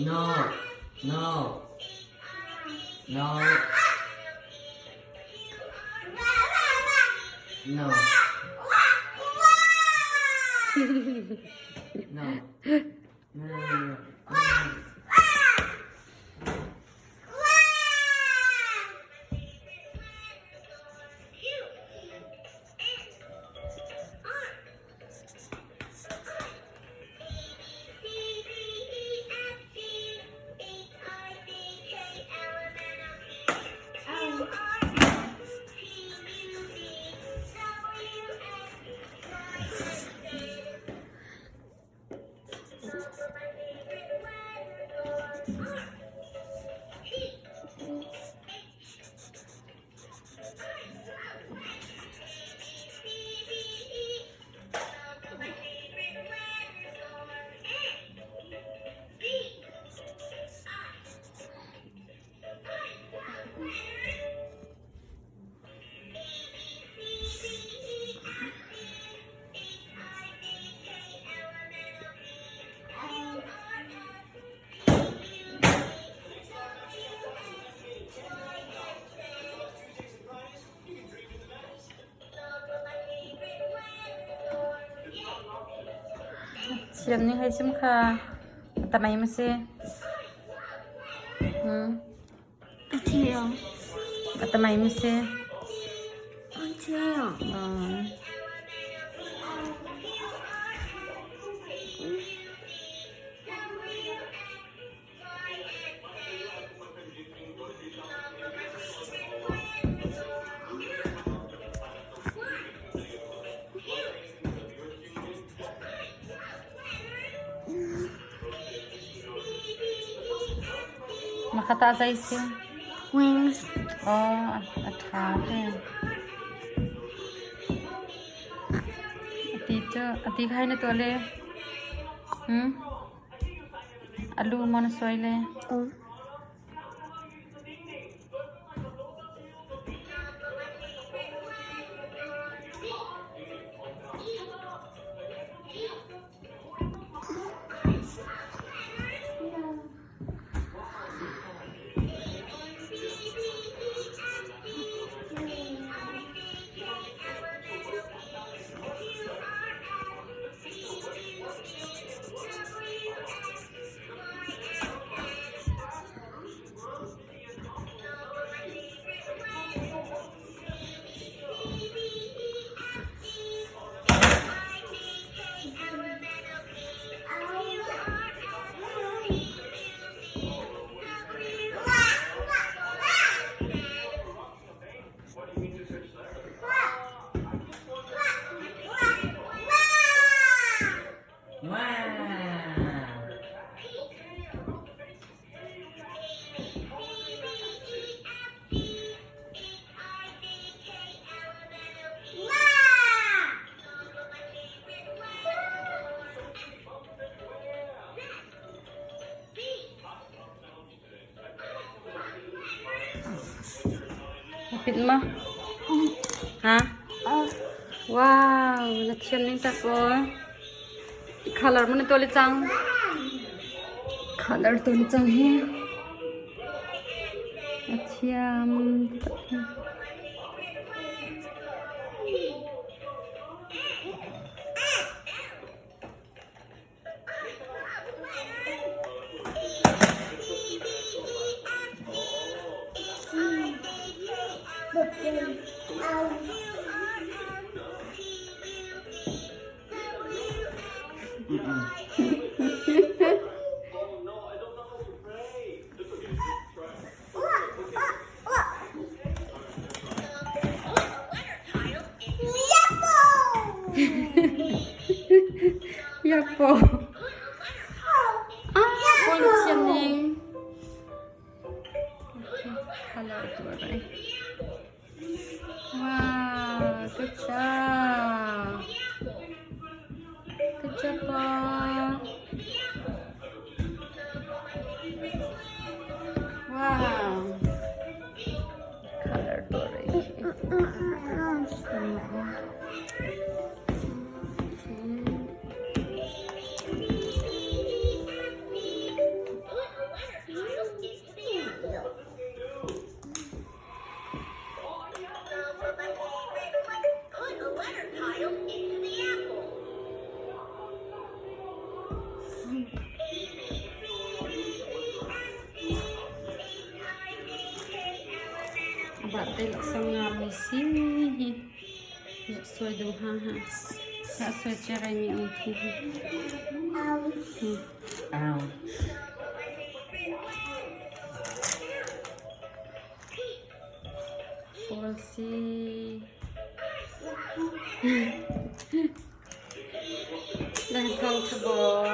No. No. No. No. No. No. Siram ni hay sim kha tamay mo si Atio. tamay mo si Atio. makataas ay sim Wings. at hake ati khai na tole alu mon soile Lapit mo. Ha? Wow, nagsyan ning tako. Color mo na to ulit sang. Color to ulit sang he. Asyam. Yapo. Kulit siya ning. Color ito ba? Wow, good job. Good job po. Wow. Color to Bạn đây là xong ngàm mì xí. Dạ xoay đồ ha ha. Dạ xoay chè rai mì mì thì. Ow. Porsi. Đang không cho bò.